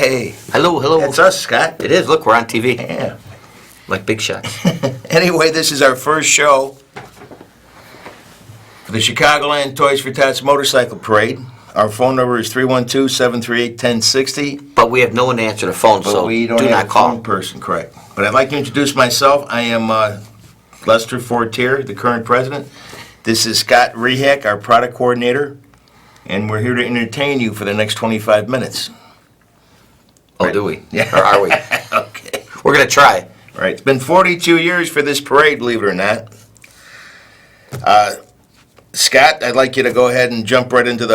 Hey. Hello, hello. That's us, Scott. It is. Look, we're on TV. Yeah. Like big shots. Anyway, this is our first show for the Chicagoland Toys for Tots Motorcycle Parade. Our phone number is 312-738-1060. But we have no one to answer the phone, But so we don't do have not a call. phone person, correct. But I'd like to introduce myself. I am Lester Fortier, the current president. This is Scott Rehak, our product coordinator. And we're here to entertain you for the next 25 minutes. Oh, Right. do we? Yeah. Or are we? Okay. We're going to try. Right. It's been 42 years for this parade, believe it or not. Scott, I'd like you to go ahead and jump right into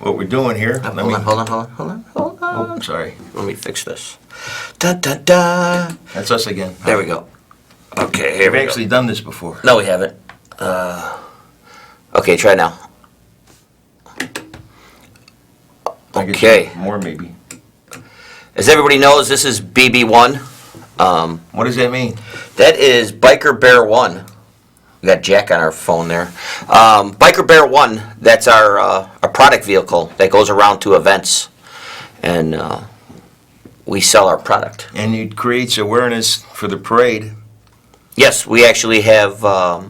what we're doing here. Hold on. Oh, sorry. Let me fix this. Da, da, da. That's us again. There we go. Okay, here We've we actually done this before. go. No, we haven't. Okay, try now. I guess Okay. More maybe. As everybody knows, this is BB1. What does that mean? That is Biker Bear 1. We got Jack on our phone there. Biker Bear 1, that's our product vehicle that goes around to events. And we sell our product. And it creates awareness for the parade. Yes, we actually have our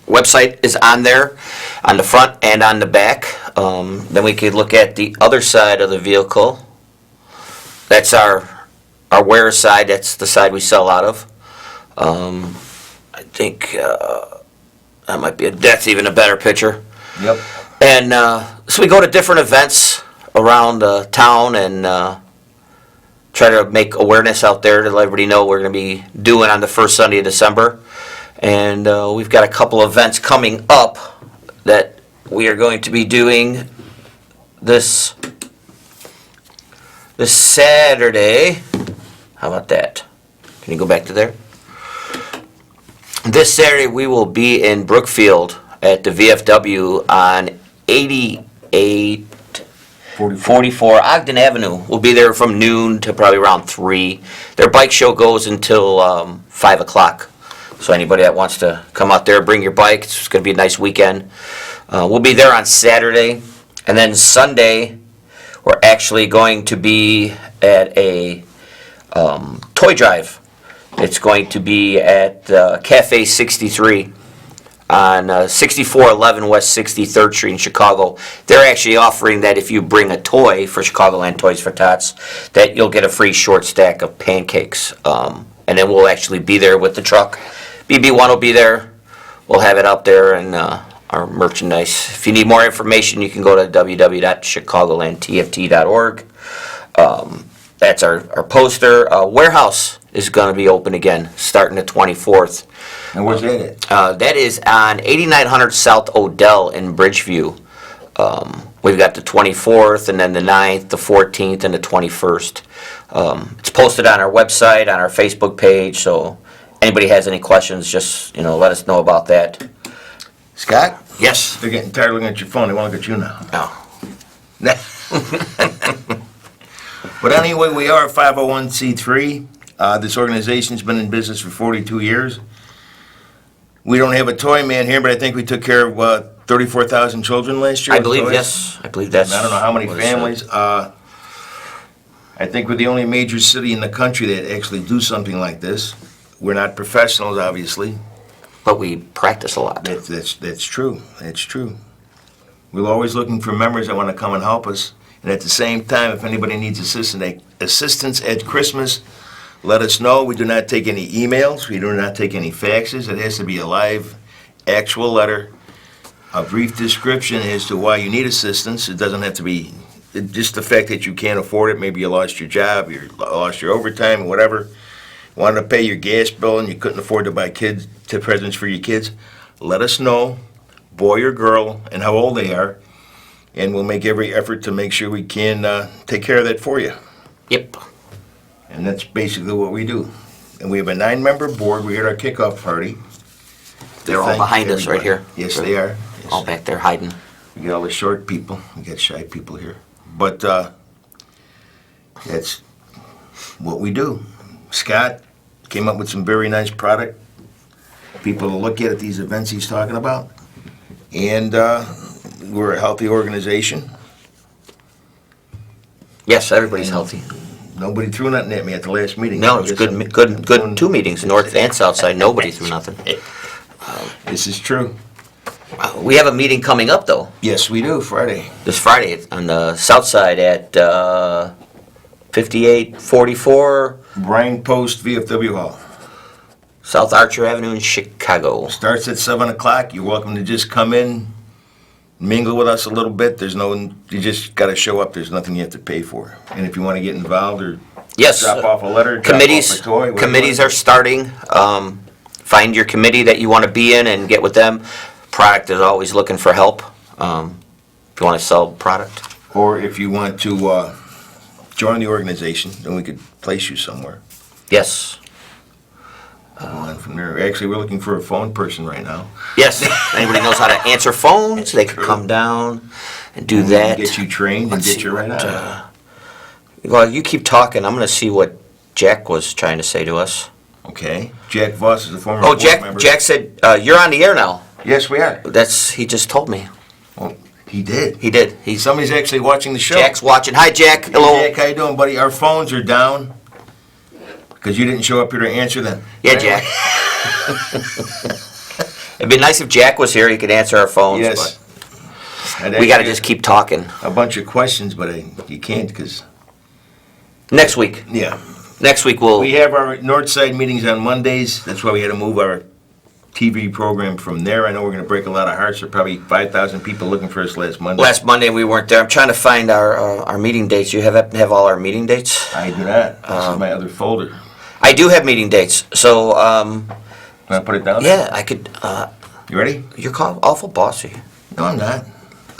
website is on there, on the front and on the back. Then we could look at the other side of the vehicle. That's our wearer side. That's the side we sell out of. I think that might be that's even a better picture. Yep. And so we go to different events around town and try to make awareness out there to let everybody know what we're going to be doing on the first Sunday of December. And we've got a couple events coming up that we are going to be doing this Saturday. How about that? Can you go back to there? This Saturday we will be in Brookfield at the VFW on 8844 Ogden Avenue. We'll be there from noon to probably around 3. Their bike show goes until 5 o'clock. So anybody that wants to come out there, bring your bike. It's going to be a nice weekend. We'll be there on Saturday. And then Sunday, we're actually going to be at a toy drive. It's going to be at Cafe 63 on 6411 West 63rd Street in Chicago. They're actually offering that if you bring a toy for Chicagoland Toys for Tots, that you'll get a free short stack of pancakes. And then we'll actually be there with the truck. BB1 will be there. We'll have it up there and our merchandise. If you need more information, you can go to www.chicagolandtft.org. That's our poster. Warehouse is going to be open again, starting the 24th. And where's that at? That is on 8900 South Odell in Bridgeview. We've got the 24th, and then the 9th, the 14th, and the 21st. It's posted on our website, on our Facebook page, so anybody has any questions, just let us know about that. Scott? Yes. They're getting tired of looking at your phone. They want to look at you now. Oh. But anyway, we are a 501c3. This organization's been in business for 42 years. We don't have a toy man here, but I think we took care of 34,000 children last year. I believe, yes. I believe that's... I don't know how many what it families. said. I think we're the only major city in the country that actually do something like this. We're not professionals, obviously. But we practice a lot. That's true. That's true. We're always looking for members that want to come and help us. And at the same time, if anybody needs assistance at Christmas, let us know. We do not take any emails. We do not take any faxes. It has to be a live, actual letter, a brief description as to why you need assistance. It doesn't have to be just the fact that you can't afford it. Maybe you lost your job, you lost your overtime, whatever. Wanted to pay your gas bill and you couldn't afford to buy presents for your kids. Let us know, boy or girl, and how old they are. And we'll make every effort to make sure we can take care of that for you. Yep. And that's basically what we do. And we have a 9-member board. We're at our kickoff party. They're all behind us right here. Yes, they are. Yes. All back there hiding. We got all the short people. We got shy people here. But that's what we do. Scott came up with some very nice product. People to look at these events he's talking about. And we're a healthy organization. Yes, everybody's healthy. Nobody threw nothing at me at the last meeting. No, it was good 2 meetings, north and south side. Nobody threw nothing. This is true. We have a meeting coming up, though, Yes, we do, Friday. this Friday on the south side at 5844 Bryan Post VFW Hall. South Archer Avenue in Chicago. Starts at 7 o'clock. You're welcome to just come in, mingle with us a little bit. You just got to show up. There's nothing you have to pay for. And if you want to get involved or Yes. drop off a letter, Committees, drop off a toy, whatever committees you are starting. Find your committee that you want to be in and get with them. Product is always looking for help. If you want to sell product. want. Or if you want to join the organization, then we could place you somewhere. Yes. Go on from there. Actually, we're looking for a phone person right now. Yes. Anybody knows how to answer phones, they can come down and do that. Get you trained and Let's get see you right what, on. Well, you keep talking. I'm going to see what Jack was trying to say to us. Okay. Jack Voss is a former Oh, board member. Jack said, you're on the air now. Yes, we are. He just told me. Well, he did. He did. Somebody's actually watching the show. Jack's watching. Hi, Jack. Hey, Hello. Jack, how you doing, buddy? Our phones are down because you didn't show up here to answer them. Yeah, Jack. It'd be nice if Jack was here. He could answer our phones. Yes. But we got to just keep talking. A bunch of questions, but you can't because, Next week. yeah. Next week we'll. We have our Northside meetings on Mondays. That's why we had to move our TV program from there. I know we're going to break a lot of hearts. There are probably 5,000 people looking for us last Monday. Last Monday we weren't there. I'm trying to find our meeting dates. You have all our meeting dates? I do not. This is my other folder. I do have meeting dates. So, Can I put it down? yeah, I could. You ready? You're awful bossy. No, I'm not.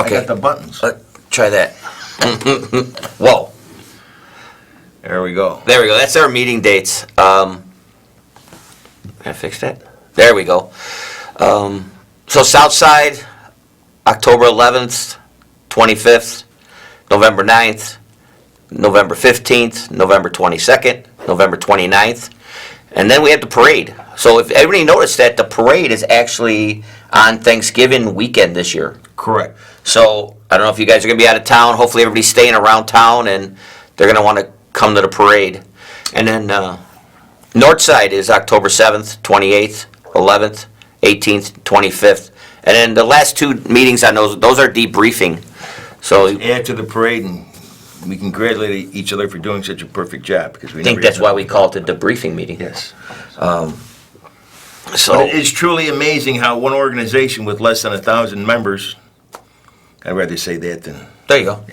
Okay. I got the buttons. Try that. Whoa. There we go. There we go. That's our meeting dates. Can I fix that? There we go. So Southside, October 11th, 25th, November 9th, November 15th, November 22nd, November 29th, and then we have the parade. So if everybody noticed that the parade is actually on Thanksgiving weekend this year. Correct. So I don't know if you guys are going to be out of town. Hopefully everybody's staying around town and they're going to want to come to the parade. And then Northside is October 7th, 28th, 11th, 18th, 25th. And then the last 2 meetings on those are debriefing. So After the parade, and we congratulate each other for doing such a perfect job because we I think never that's get why done. we call it the debriefing meeting. Yes. So But it is truly amazing how one organization with less than 1,000 members, I'd rather say that than, there you go.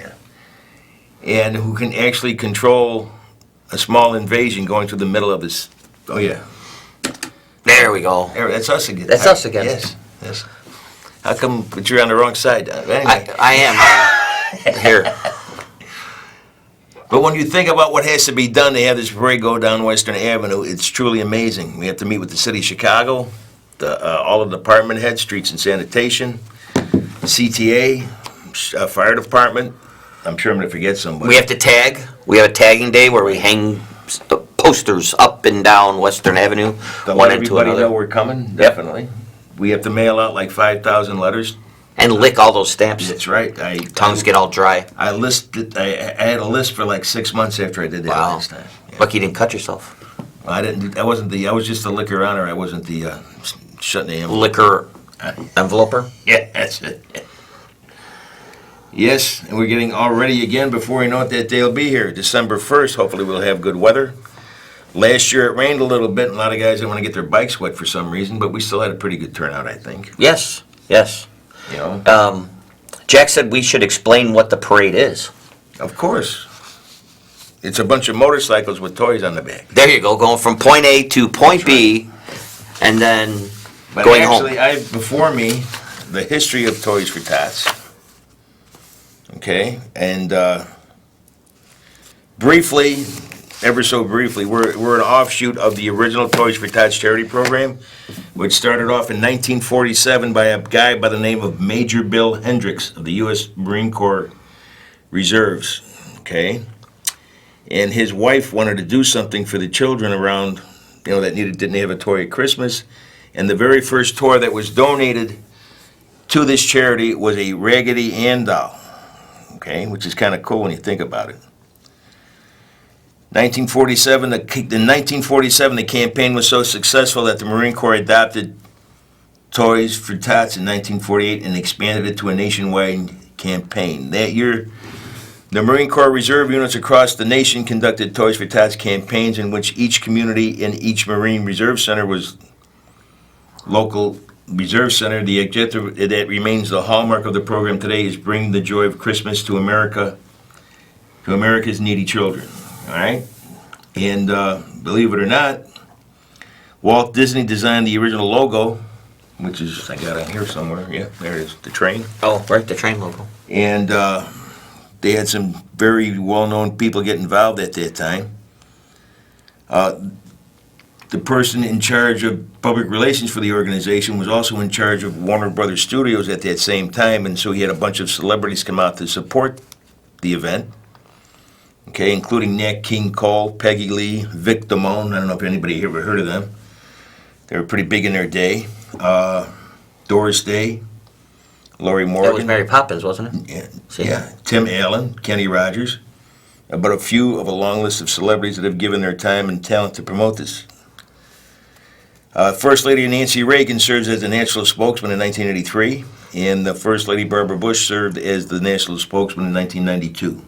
and who can actually control a small invasion going through the middle of this. Oh yeah, There we go. There, that's us again. That's us again. Yes, yes. How come but you're on the wrong side? Anyway. I am here. But when you think about what has to be done to have this parade go down Western Avenue, it's truly amazing. We have to meet with the city of Chicago, all of the department heads, streets and sanitation, CTA, fire department. I'm sure I'm going to forget somebody. We have to tag. We have a tagging day where we hang posters up and down Western Avenue, To one let into everybody know another, we're coming, definitely. We have to mail out like 5,000 letters. and lick all those stamps. That's right. Tongues get all dry. I had a list for like 6 months after I did that Wow. last time. Yeah. Lucky you didn't cut yourself. I didn't. I was just the liquor honor. I wasn't the shutting the envelope. Liquor enveloper. Yeah, that's it. Yes, and we're getting all ready again. Before we know it, that day will be here. December 1st, hopefully we'll have good weather. Last year it rained a little bit, and a lot of guys didn't want to get their bikes wet for some reason, but we still had a pretty good turnout, I think. Yes, yes. You know? Jack said we should explain what the parade is. Of course. It's a bunch of motorcycles with toys on the back. There you go, going from point A to point B, and then But going actually, home. I have before me the history of Toys for Tots. Okay, and briefly, ever so briefly, we're an offshoot of the original Toys for Tots charity program, which started off in 1947 by a guy by the name of Major Bill Hendricks of the U.S. Marine Corps Reserves. Okay, and his wife wanted to do something for the children around, that didn't have a toy at Christmas, and the very first toy that was donated to this charity was a Raggedy Ann doll. Okay, which is kind of cool when you think about it. 1947, in 1947, the campaign was so successful that the Marine Corps adopted Toys for Tots in 1948 and expanded it to a nationwide campaign. That year, the Marine Corps Reserve units across the nation conducted Toys for Tots campaigns in which each community in each Marine Reserve Center was local Reserve Center. The objective that remains the hallmark of the program today is bringing the joy of Christmas to America, to America's needy children. All right? And believe it or not, Walt Disney designed the original logo, which is, I got it here somewhere. Yeah, there it is, the train. Oh, right, the train logo. And they had some very well-known people get involved at that time. The person in charge of public relations for the organization was also in charge of Warner Brothers Studios at that same time, and so he had a bunch of celebrities come out to support the event. Okay, including Nat King Cole, Peggy Lee, Vic Damone. I don't know if anybody ever heard of them. They were pretty big in their day. Doris Day, Lori Morgan. That was Mary Poppins, wasn't it? Yeah, See? yeah. Tim Allen, Kenny Rogers. But a few of a long list of celebrities that have given their time and talent to promote this. First Lady Nancy Reagan serves as the national spokesman in 1983, and the First Lady Barbara Bush served as the national spokesman in 1992.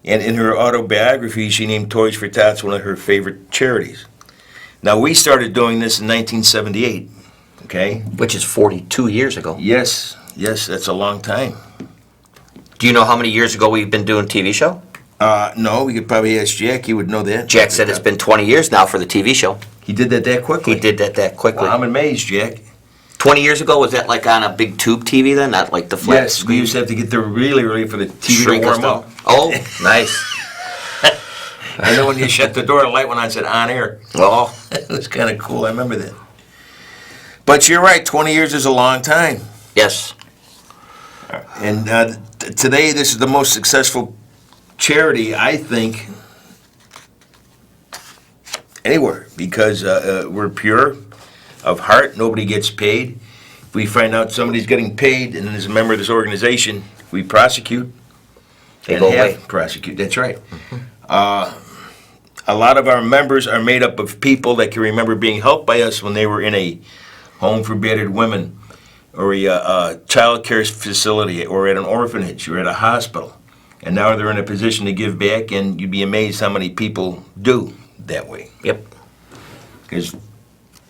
And in her autobiography, she named Toys for Tots one of her favorite charities. Now, we started doing this in 1978, okay? Which is 42 years ago. Yes, that's a long time. Do you know how many years ago we've been doing TV show? No, we could probably ask Jack. He would know that. Jack said it's been 20 years now for the TV show. He did that quickly. He did that quickly. Well, I'm amazed, Jack. 20 years ago, was that like on a big tube TV then? Not like the flat Yes, we screen? used to have to get there really early for the TV Shrink to us warm up. down. Oh, nice. I know when you shut the door, the light went on and said on air. Oh, It was kind of cool. I remember that. But you're right, 20 years is a long time. yes. And today, this is the most successful charity, I think, anywhere, because we're pure of heart. Nobody gets paid. If we find out somebody's getting paid and is a member of this organization, we prosecute. They And go have away. prosecute. That's right. A lot of our members are made up of people that can remember being helped by us when they were in a home for battered women, or a child care facility, or at an orphanage, or at a hospital. And now they're in a position to give back, and you'd be amazed how many people do that way. Yep. Because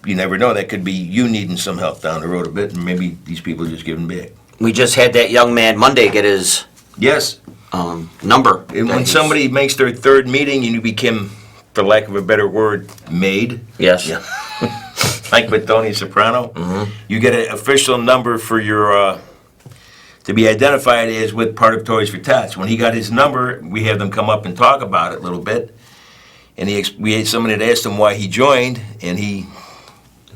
you never know, that could be you needing some help down the road a bit, and maybe these people are just giving back. We just had that young man Monday get his Yes, number. and when somebody makes their third meeting, and you become, for lack of a better word, made. Yes. Yeah. Like with Tony Soprano, you get an official number for your, to be identified as with part of Toys for Tots. When he got his number, we had them come up and talk about it a little bit. And we had someone that asked him why he joined, and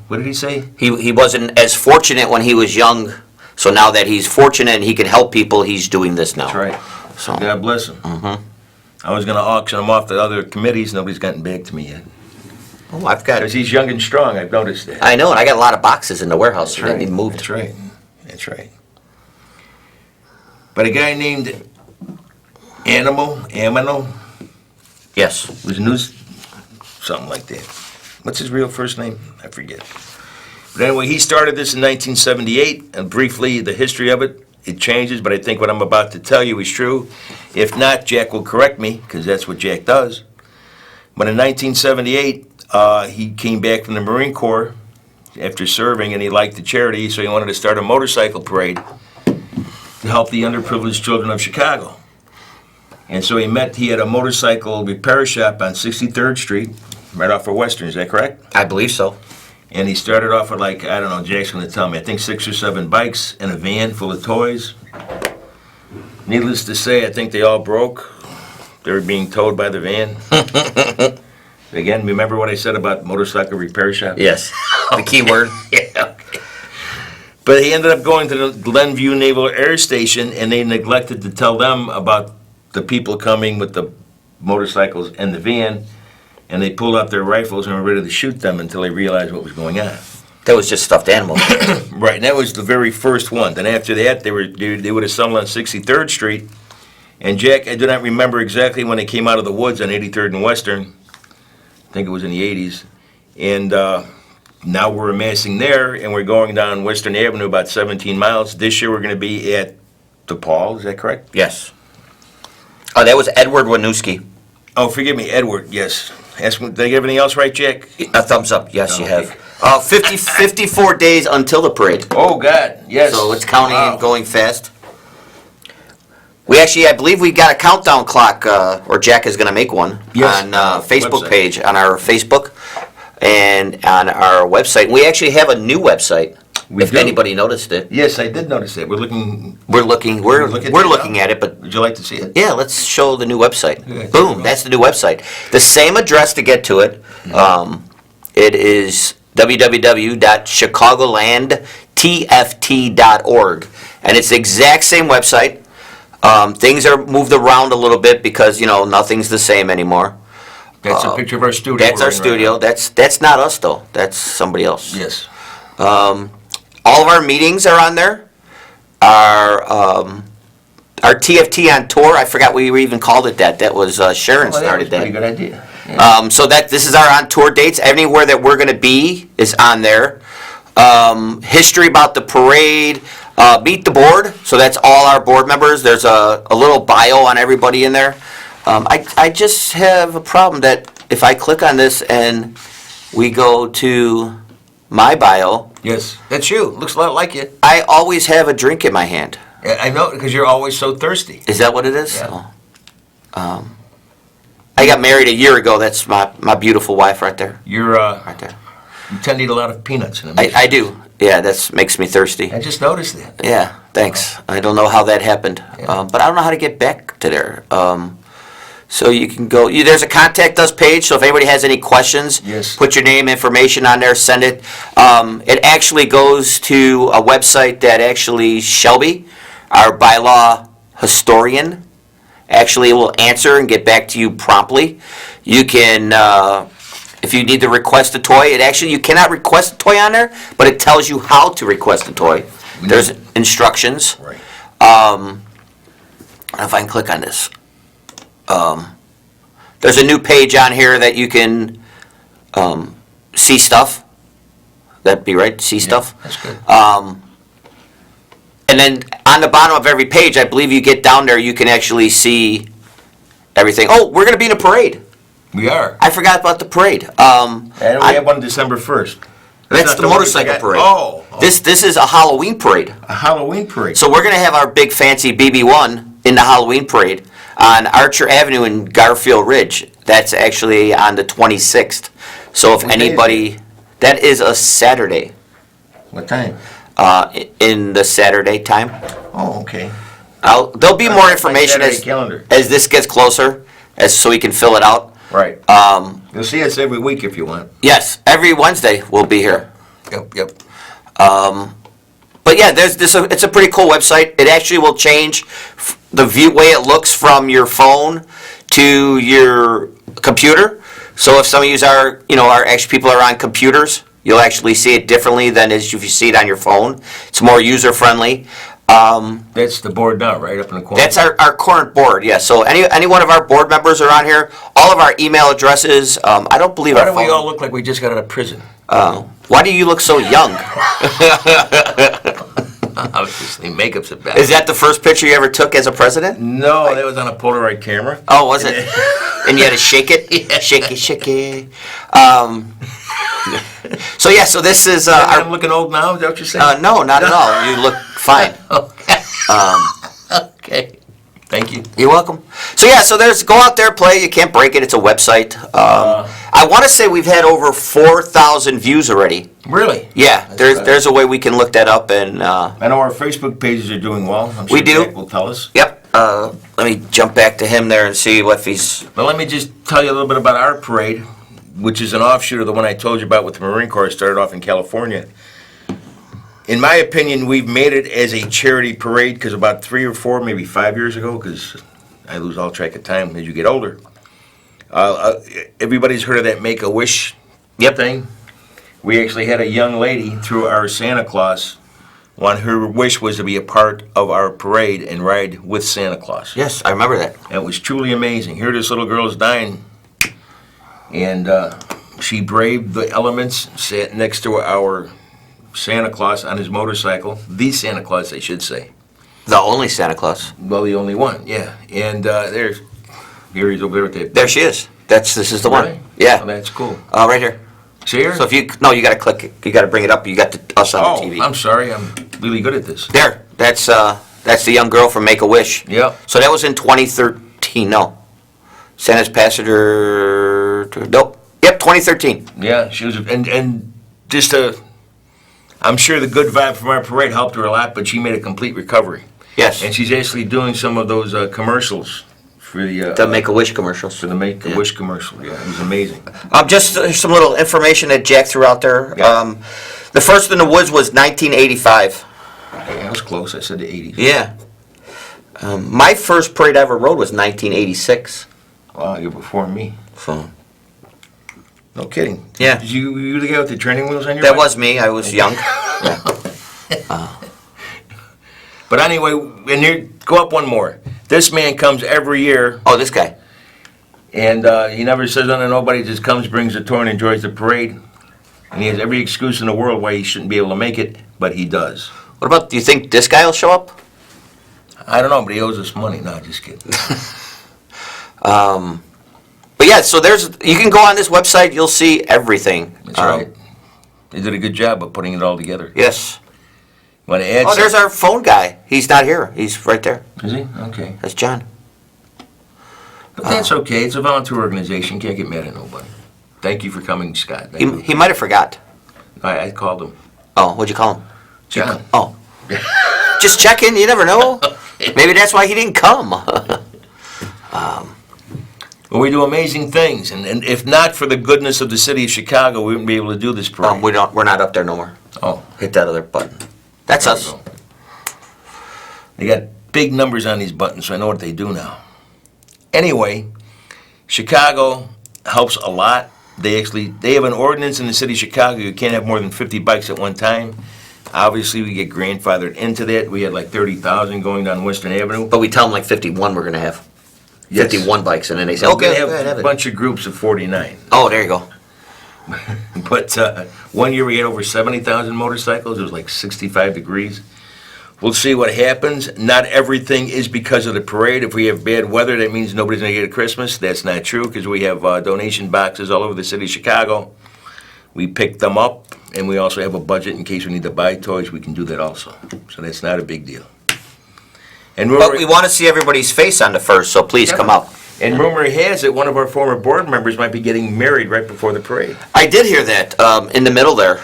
what did he say? He wasn't as fortunate when he was young, so now that he's fortunate and he can help people, he's doing this now. That's right. So, God bless him. I was going to auction him off to other committees. Nobody's gotten back to me yet. oh, I've got, Because he's young and strong, I've noticed that. I know, and I got a lot of boxes in the warehouse that need moved. That's right. That's right. But a guy named Amino, Yes. was news, something like that. What's his real first name? I forget. But anyway, he started this in 1978, and briefly, the history of it, it changes, but I think what I'm about to tell you is true. If not, Jack will correct me, because that's what Jack does. But in 1978, he came back from the Marine Corps after serving, and he liked the charity, so he wanted to start a motorcycle parade to help the underprivileged children of Chicago. And so he had a motorcycle repair shop on 63rd Street, right off of Western, is that correct? I believe so. And he started off with, like, I don't know, Jack's going to tell me, I think 6 or 7 bikes and a van full of toys. Needless to say, I think they all broke. They were being towed by the van. Again, remember what I said about motorcycle repair shop? Yes. The key word. Yeah. But he ended up going to the Glenview Naval Air Station, and they neglected to tell them about the people coming with the motorcycles and the van, and they pulled out their rifles and were ready to shoot them until they realized what was going on. That was just stuffed animals. Right, and that was the very first one. Then after that, they would assemble on 63rd Street, And Jack, I do not remember exactly when they came out of the woods on 83rd and Western. I think it was in the 80s. And now we're amassing there, and we're going down Western Avenue about 17 miles. This year we're going to be at the Paul, is that correct? Yes. Oh, that was Edward Winooski. Oh, forgive me, Edward, yes. Ask me, did I get everything else right, Jack? A thumbs up, yes, you Okay. have. 54 days until the parade. Oh, God, yes. So it's counting Wow. and going fast. We actually, I believe we got a countdown clock, or Jack is going to make one, Yes, on Facebook website. page, on our Facebook and on our website. We actually have a new website, We if do. anybody noticed it. Yes, I did notice that. We're looking, We're looking at it, but would you like to see it? yeah, let's show the new website. Yeah, Boom, that's the new website. The same address to get to it. It is www.chicagolandtft.org. And it's the exact same website. Things are moved around a little bit because, nothing's the same anymore. That's a picture of our studio. That's we're our in right studio. now. That's not us, though. That's somebody else. Yes. All of our meetings are on there. Our TFT on tour, I forgot we even called it that. That was Sharon started Pretty that. good idea. Yeah. So this is our on tour dates. Anywhere that we're going to be is on there. History about the parade. Meet the board. So that's all our board members. There's a little bio on everybody in there. I just have a problem that if I click on this and we go to my bio, Yes, that's you. Looks a lot like you. I always have a drink in my hand. Yeah, I know, because you're always so thirsty. Is that what it is? Yeah. Oh. I got married a year ago. That's my beautiful wife right there. You're, Right there. you tend to eat a lot of peanuts. And I do. Yeah, that makes me thirsty. I just noticed that. Yeah, thanks. I don't know how that happened, Yeah. but I don't know how to get back to there. So you can go. There's a contact us page. So if anybody has any questions, Yes. put your name, information on there, send it. It actually goes to a website that actually Shelby, our bylaw historian, actually will answer and get back to you promptly. You can. If you need to request a toy, you cannot request a toy on there, but it tells you how to request a toy. There's instructions. Right. If I can click on this. There's a new page on here that you can see stuff. That'd be right, see stuff. That's good. And then on the bottom of every page, I believe you get down there, you can actually see everything. Oh, we're going to be in a parade. We are. I forgot about the parade. And we have one December 1st. That's not the the one we motorcycle forgot. parade. Oh. This is a Halloween parade. A Halloween parade. So we're going to have our big fancy BB1 in the Halloween parade on Archer Avenue in Garfield Ridge. That's actually on the 26th. So if What day is anybody, that is a Saturday, What time? in the Saturday time. Oh, okay. There'll be more information Saturday calendar. as this gets closer, so we can fill it out. Right. You'll see us every week if you want. Yes, every Wednesday we'll be here. Yep. But yeah, it's a pretty cool website. It actually will change the way it looks from your phone to your computer. So if some of you are actually people are on computers, you'll actually see it differently than as if you see it on your phone. It's more user friendly. That's the board now, right up in the corner. That's our current board, yeah. So any one of our board members are on here. All of our email addresses. I don't believe Why our do we phone. all look like we just got out of prison? Why do you look so young? Obviously, makeup's a bad. Is that the first picture you ever took as a president? No, that was on a Polaroid camera. Oh, was it? And you had to shake it? Yeah. Shake it. So yeah, so this is I'm looking old now, is that what you're saying? no, not at all. You look fine. Okay. Thank you. You're welcome. So yeah, so go out there, play. You can't break it. It's a website. I want to say we've had over 4,000 views already. Really? Yeah, there's a way we can look that up and. I know our Facebook pages are doing well. I'm sure We do. Jack will tell us. Yep. Let me jump back to him there and see if he's. Well, let me just tell you a little bit about our parade, which is an offshoot of the one I told you about with the Marine Corps. It started off in California. In my opinion, we've made it as a charity parade because about 3 or 4, maybe 5 years ago, because I lose all track of time as you get older. Everybody's heard of that Make-A-Wish thing? We actually had a young lady through our Santa Claus Her wish was to be a part of our parade and ride with Santa Claus. Yes, I remember that. It was truly amazing. Here this little girl's dying, and she braved the elements, sat next to our Santa Claus on his motorcycle. The Santa Claus, I should say. The only Santa Claus. Well, the only one, yeah. And here he's over there with that. There she is. This is the Really? one. Yeah. Oh, that's cool. Right here. See her? So if you you got to click it. You got to bring it up. You got us on the TV. I'm sorry. I'm really good at this. There. That's the young girl from Make-A-Wish. Yep. So that was in 2013. No. Santa's passenger. Nope. Yep. 2013. Yeah, she was, and just I'm sure the good vibe from our parade helped her a lot, but she made a complete recovery. Yes. And she's actually doing some of those commercials for The Make-A-Wish commercials. for the Make-A-Wish commercial. Yeah, it was amazing. Just some little information that Jack threw out there. Yeah. The first in the woods was 1985. I was close. I said the 80s. Yeah. My first parade I ever rode was 1986. Wow, you're before me. So No kidding. Yeah. Did you the guy with the training wheels on your that bike? was me. I was young. Yeah. But anyway, and here, go up one more. This man comes every year, Oh, this guy. and he never says nothing to nobody, just comes, brings a toy, and enjoys the parade. And he has every excuse in the world why he shouldn't be able to make it, but he does. What about? Do you think this guy will show up? I don't know, but he owes us money. No, just kidding. But yeah, so you can go on this website. You'll see everything. That's right. They did a good job of putting it all together. Yes. Want to add Oh, there's our phone guy. He's not here. He's right there. Is he? Okay. That's John. But that's okay. It's a volunteer organization. Can't get mad at nobody. Thank you for coming, Scott. Thank you. He might have forgot. I called him. Oh, what'd you call him? John. Oh. Just checking. You never know. Maybe that's why he didn't come. Well, we do amazing things, and if not for the goodness of the city of Chicago, we wouldn't be able to do this parade. We're not up there no more. Oh, Hit that other button. That's there we us. go. They got big numbers on these buttons, so I know what they do now. Anyway, Chicago helps a lot. They have an ordinance in the city of Chicago. You can't have more than 50 bikes at one time. Obviously, we get grandfathered into that. We had like 30,000 going down Western Avenue. But we tell them like 51 we're going to have. Yes. 51 bikes, and then they say, We're okay, gonna go ahead, have have a it. bunch of groups of 49. Oh, there you go. But one year we had over 70,000 motorcycles. It was like 65 degrees. We'll see what happens. Not everything is because of the parade. If we have bad weather, that means nobody's going to get a Christmas. That's not true because we have donation boxes all over the city of Chicago. We pick them up, and we also have a budget in case we need to buy toys. We can do that also. So that's not a big deal. And But we want to see everybody's face on the first, so please come out. And rumor has it one of our former board members might be getting married right before the parade. I did hear that in the middle there.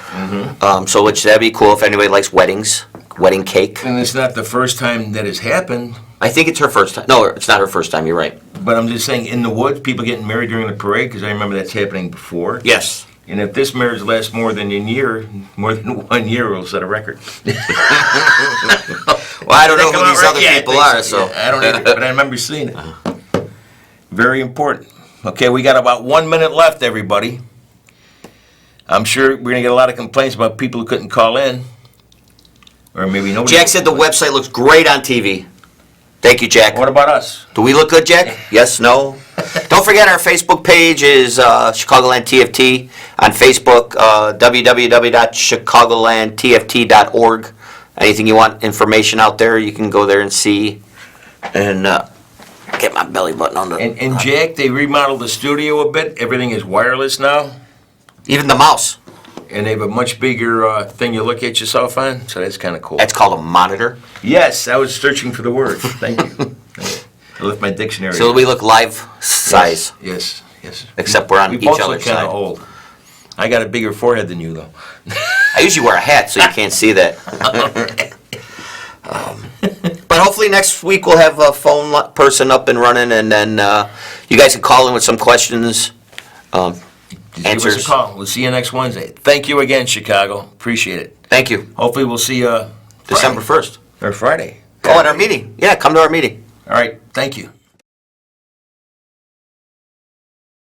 So that'd be cool if anybody likes weddings, wedding cake. And it's not the first time that has happened. I think it's her first time. No, it's not her first time. You're right. But I'm just saying, in the woods, people getting married during the parade, because I remember that's happening before. Yes. And if this marriage lasts more than 1 year, we'll set a record. Well, I don't know who these other people are, so. Yeah, I don't either, but I remember seeing it. Very important. Okay, we got about 1 minute left, everybody. I'm sure we're gonna get a lot of complaints about people who couldn't call in. Or maybe nobody. Jack said the website looks great on TV. Thank you, Jack. What about us? Do we look good, Jack? Yes, no? Don't forget our Facebook page is Chicagoland TFT. On Facebook, www.chicagolandtft.org. Anything you want information out there, you can go there and see. And get my belly button on the... And Jack, they remodeled the studio a bit. Everything is wireless now. Even the mouse. And they have a much bigger thing you look at yourself on, so that's kind of cool. That's called a monitor. Yes, I was searching for the word. Thank you. I left my dictionary. So we look life size. Yes, yes. Except we're on We each both other's look kind side. of old. I got a bigger forehead than you, though. I usually wear a hat so you can't see that. But hopefully next week we'll have a phone person up and running, and then you guys can call in with some questions, Just answers. give us a call. We'll see you next Wednesday. Thank you again, Chicago. Appreciate it. Thank you. Hopefully we'll see you December 1st. or Friday. Oh, at our meeting. Yeah, come to our meeting. All right. Thank you.